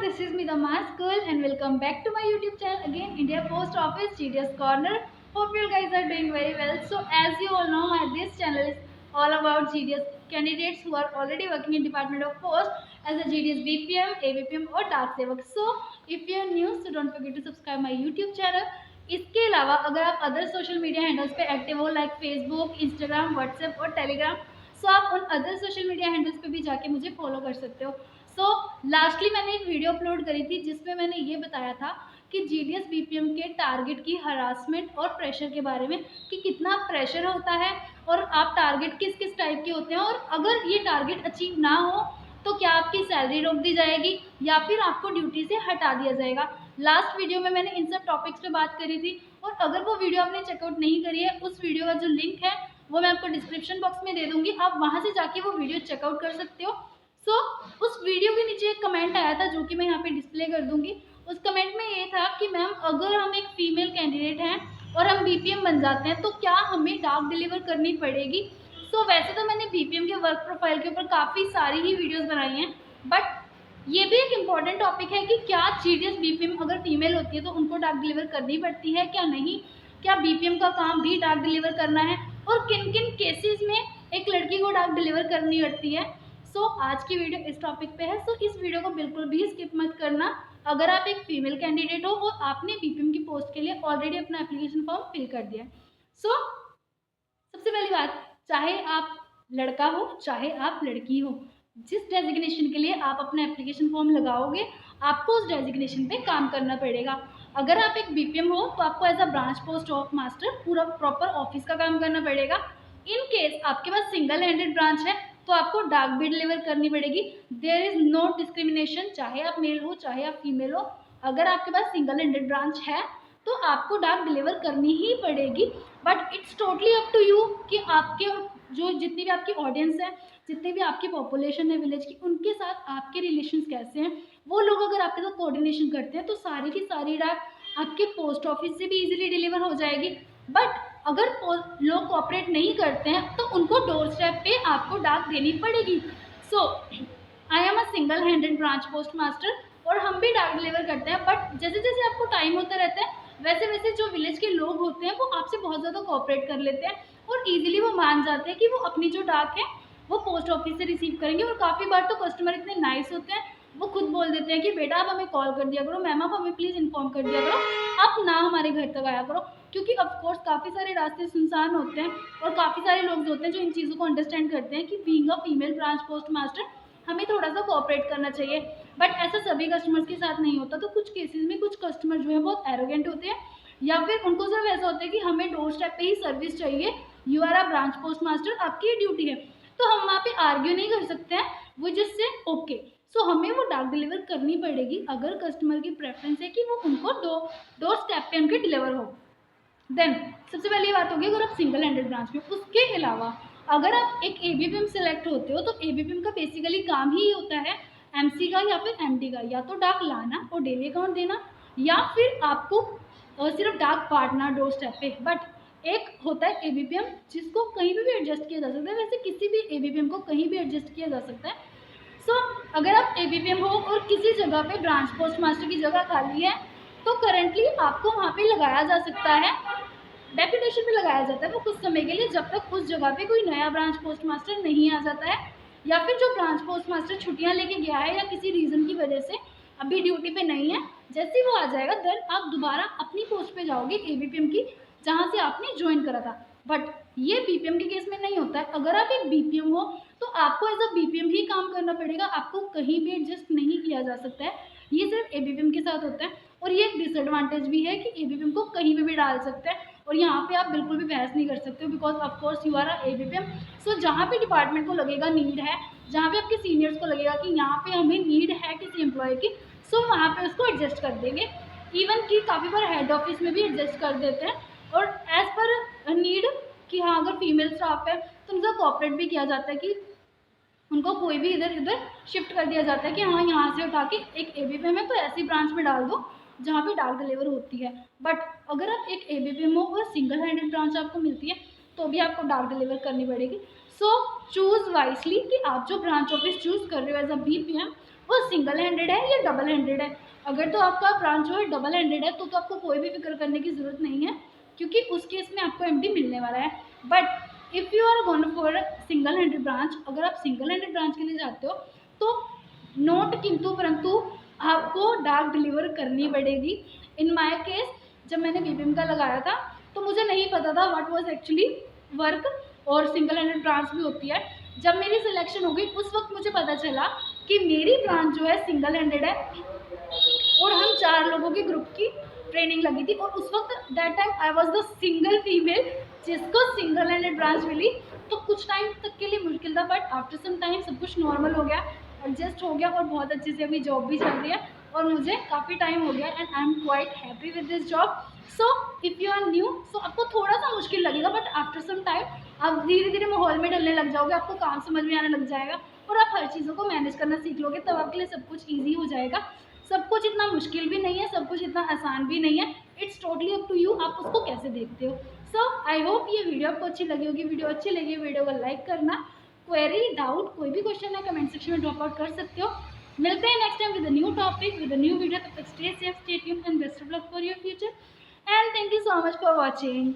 this is Midama School and welcome back to my YouTube channel again, India Post Office GDS Corner. Hope you guys are doing very well. So as you all know, this channel is all about GDS candidates who are already working in Department of Post as a GDS BPM, ABPM or डाक सेवक. So if you are new, so don't forget to subscribe my YouTube channel. इसके अलावा अगर आप other social media handles पे active हो like Facebook, Instagram, WhatsApp और Telegram, सो आप उन अदर सोशल मीडिया हैंडल्स पे भी जाके मुझे फॉलो कर सकते हो. लास्टली मैंने एक वीडियो अपलोड करी थी जिसमें मैंने ये बताया था कि जीडीएस बीपीएम के टारगेट की हरासमेंट और प्रेशर के बारे में कि कितना प्रेशर होता है और आप टारगेट किस किस टाइप के होते हैं, और अगर ये टारगेट अचीव ना हो तो क्या आपकी सैलरी रोक दी जाएगी या फिर आपको ड्यूटी से हटा दिया जाएगा. लास्ट वीडियो में मैंने इन सब टॉपिक्स पे बात करी थी, और अगर वो वीडियो आपने चेकआउट नहीं करी है, उस वीडियो का जो लिंक है वो मैं आपको डिस्क्रिप्शन बॉक्स में दे दूंगी, आप वहाँ से जाके वो वीडियो चेकआउट कर सकते हो. उस वीडियो के नीचे एक कमेंट आया था जो कि मैं यहाँ पे डिस्प्ले कर दूंगी. उस कमेंट में ये था कि मैम अगर हम एक फीमेल कैंडिडेट हैं और हम बीपीएम बन जाते हैं तो क्या हमें डाक डिलीवर करनी पड़ेगी. वैसे तो मैंने बीपीएम के वर्क प्रोफाइल के ऊपर काफ़ी सारी ही वीडियोस बनाई हैं, बट ये भी एक इम्पॉर्टेंट टॉपिक है कि क्या जीडीएस बीपीएम अगर फीमेल होती है तो उनको डाक डिलीवर करनी पड़ती है क्या नहीं, क्या बीपीएम का काम भी डाक डिलीवर करना है और किन किन केसेस में एक लड़की को डाक डिलीवर करनी पड़ती है. आज की वीडियो इस टॉपिक पे है. इस वीडियो को बिल्कुल भी स्किप मत करना अगर आप एक फीमेल कैंडिडेट हो और आपने बीपीएम की पोस्ट के लिए ऑलरेडी अपना एप्लीकेशन फॉर्म फिल कर दिया है. सबसे पहली बात, चाहे आप लड़का हो चाहे आप लड़की हो, जिस डेजिग्नेशन के लिए आप अपना एप्लीकेशन फॉर्म लगाओगे आपको उस डेजिग्नेशन पे काम करना पड़ेगा. अगर आप एक बीपीएम हो तो आपको as a branch post of master पूरा प्रॉपर ऑफिस का काम करना पड़ेगा. इन केस आपके पास सिंगल हैंडेड ब्रांच है तो आपको डाक भी डिलीवर करनी पड़ेगी. देयर इज़ नो डिस्क्रिमिनेशन, चाहे आप मेल हो चाहे आप फीमेल हो. अगर आपके पास सिंगल हैंडेड ब्रांच है तो आपको डाक डिलीवर करनी ही पड़ेगी. But it's totally up to you कि आपके जो जितनी भी आपकी ऑडियंस है, जितनी भी आपकी पॉपुलेशन है विलेज की, उनके साथ आपके रिलेशंस कैसे हैं. वो लोग अगर आपके साथ कोऑर्डिनेशन करते हैं तो सारी की सारी डाक आपके पोस्ट ऑफिस से भी इजीली डिलीवर हो जाएगी. बट अगर लोग कोऑपरेट नहीं करते हैं तो उनको डोर स्टेप पे आपको डाक देनी पड़ेगी. I am a single handed branch post master और हम भी डाक डिलीवर करते हैं. बट जैसे जैसे आपको टाइम होता रहता है वैसे वैसे जो विलेज के लोग होते हैं वो आपसे बहुत ज़्यादा कोऑपरेट कर लेते हैं और ईजिली वो मान जाते हैं कि वो अपनी जो डाक है वो पोस्ट ऑफिस से रिसीव करेंगे. और काफ़ी बार तो कस्टमर इतने नाइस होते हैं, वो खुद बोल देते हैं कि बेटा आप हमें कॉल कर दिया करो, मैम आप हमें प्लीज़ इन्फॉर्म कर दिया करो, आप ना हमारे घर तक आया करो. क्योंकि ऑफकोर्स काफ़ी सारे रास्ते सुनसान होते हैं और काफ़ी सारे लोग होते हैं जो इन चीज़ों को अंडरस्टैंड करते हैं कि being a female branch post master हमें थोड़ा सा कोऑपरेट करना चाहिए. बट ऐसा सभी कस्टमर्स के साथ नहीं होता. तो कुछ केसेस में कुछ कस्टमर जो है बहुत एरोगेंट होते हैं या फिर उनको सिर्फ ऐसा होता है कि हमें डोर स्टेप पे ही सर्विस चाहिए, you are a branch post master, आपकी ये ड्यूटी है. तो हम वहाँ पे आर्ग्यू नहीं कर सकते हैं, वो जिससे ओके. हमें वो डाक डिलीवर करनी पड़ेगी अगर कस्टमर की प्रेफरेंस है कि वो उनको डोर स्टेप पे उनके डिलीवर हो. देन सबसे पहले ये बात होगी अगर आप सिंगल हैंडेड ब्रांच में. उसके अलावा अगर आप एक एबीपीएम सेलेक्ट होते हो तो एबीपीएम का बेसिकली काम ही होता है एमसी का या फिर एमडी का, या तो डाक लाना और डेली अकाउंट देना या फिर आपको सिर्फ डाक बांटना डोर स्टेप पे. बट एक होता है एबीपीएम जिसको कहीं भी एडजस्ट किया जा सकता है. वैसे किसी भी एबीपीएम को कहीं भी एडजस्ट किया जा सकता है. अगर आप एबीपीएम हो और किसी जगह पे ब्रांच पोस्ट मास्टर की जगह खाली है तो करंटली आपको वहाँ पे लगाया जा सकता है, डेप्यूटेशन पे लगाया जाता है वो कुछ समय के लिए, जब तक उस जगह पे कोई नया ब्रांच पोस्ट मास्टर नहीं आ जाता है या फिर जो ब्रांच पोस्ट मास्टर छुट्टियाँ लेके गया है या किसी रीज़न की वजह से अभी ड्यूटी पे नहीं है. जैसे ही वो आ जाएगा देन आप दोबारा अपनी पोस्ट पे जाओगे एबीपीएम की जहाँ से आपने ज्वाइन करा था. बट ये बीपीएम के केस में नहीं होता है. अगर आप एक बीपीएम हो तो आपको एज अ बीपीएम ही काम करना पड़ेगा, आपको कहीं भी एडजस्ट नहीं किया जा सकता है. ये सिर्फ एबीपीएम के साथ होता है. और ये एक डिसएडवांटेज भी है कि एबीपीएम को कहीं पे भी डाल सकते हैं और यहाँ पे आप बिल्कुल भी बहस नहीं कर सकते हो because of course you are a ABPM. जहाँ पे डिपार्टमेंट को लगेगा नीड है, जहाँ पे आपके सीनियर्स को लगेगा कि यहाँ पे हमें नीड है किसी एम्प्लॉय की, वहाँ पे उसको एडजस्ट कर देंगे. इवन कि काफ़ी बार हेड ऑफिस में भी एडजस्ट कर देते हैं और एज पर नीड कि हाँ अगर फीमेल स्टाफ है तो उनका कोऑपरेट भी किया जाता है कि उनको कोई भी इधर उधर शिफ्ट कर दिया जाता है कि हाँ यहाँ से उठा के एक एबीपीएम है तो ऐसी ब्रांच में डाल दो जहाँ पे डाक डिलीवर होती है. बट अगर आप एक एबीपीएम हो और सिंगल हैंडेड ब्रांच आपको मिलती है तो भी आपको डाक डिलीवर करनी पड़ेगी. चूज़ वाइसली कि आप जो ब्रांच ऑफिस चूज़ कर रहे हो एज अ बीपीएम वो सिंगल हैंडेड है या डबल हैंडेड है। अगर तो आपका ब्रांच जो है डबल हैंडेड है तो आपको कोई भी फिक्र करने की ज़रूरत नहीं है, क्योंकि उस केस में आपको एमडी मिलने वाला है। But if you are going for single handed branch, अगर आप सिंगल हैंडेड ब्रांच के लिए जाते हो तो नोट किंतु परंतु आपको डाक डिलीवर करनी पड़ेगी। इन माय केस जब मैंने बीबीएम का लगाया था तो मुझे नहीं पता था व्हाट वाज एक्चुअली वर्क, और सिंगल हैंडेड ब्रांच भी होती है। जब मेरी सिलेक्शन हो गई उस वक्त मुझे पता चला कि मेरी ब्रांच जो है सिंगल हैंडेड है, और हम 4 लोगों के ग्रुप की ट्रेनिंग लगी थी, और उस वक्त that time I was the single female जिसको सिंगल हैंडेड ब्रांच मिली। तो कुछ टाइम तक के लिए मुश्किल था, बट आफ्टर सम टाइम सब कुछ नॉर्मल हो गया, एडजस्ट हो गया, और बहुत अच्छे से अभी जॉब भी चल रही है और मुझे काफ़ी टाइम हो गया and I am quite happy with this job. So if you are new, so आपको थोड़ा सा मुश्किल लगेगा, बट आफ्टर सम टाइम आप धीरे धीरे माहौल में ढलने लग जाओगे, आपको काम समझ में आने लग जाएगा और आप हर चीज़ों को मैनेज करना सीख लोगे, तब आपके लिए सब कुछ ईजी हो जाएगा। सब कुछ इतना मुश्किल भी नहीं है, सब कुछ इतना आसान भी नहीं है। It's totally up to you, आप उसको कैसे देखते हो। सो आई होप ये वीडियो आपको अच्छी लगी होगी। वीडियो अच्छी लगी वीडियो को लाइक करना। क्वेरी डाउट कोई भी क्वेश्चन है कमेंट सेक्शन में ड्रॉप आउट कर सकते हो। मिलते हैं next time with a new topic with a new video. तब तक stay safe, stay tuned and best of luck for your future and thank you so much for watching.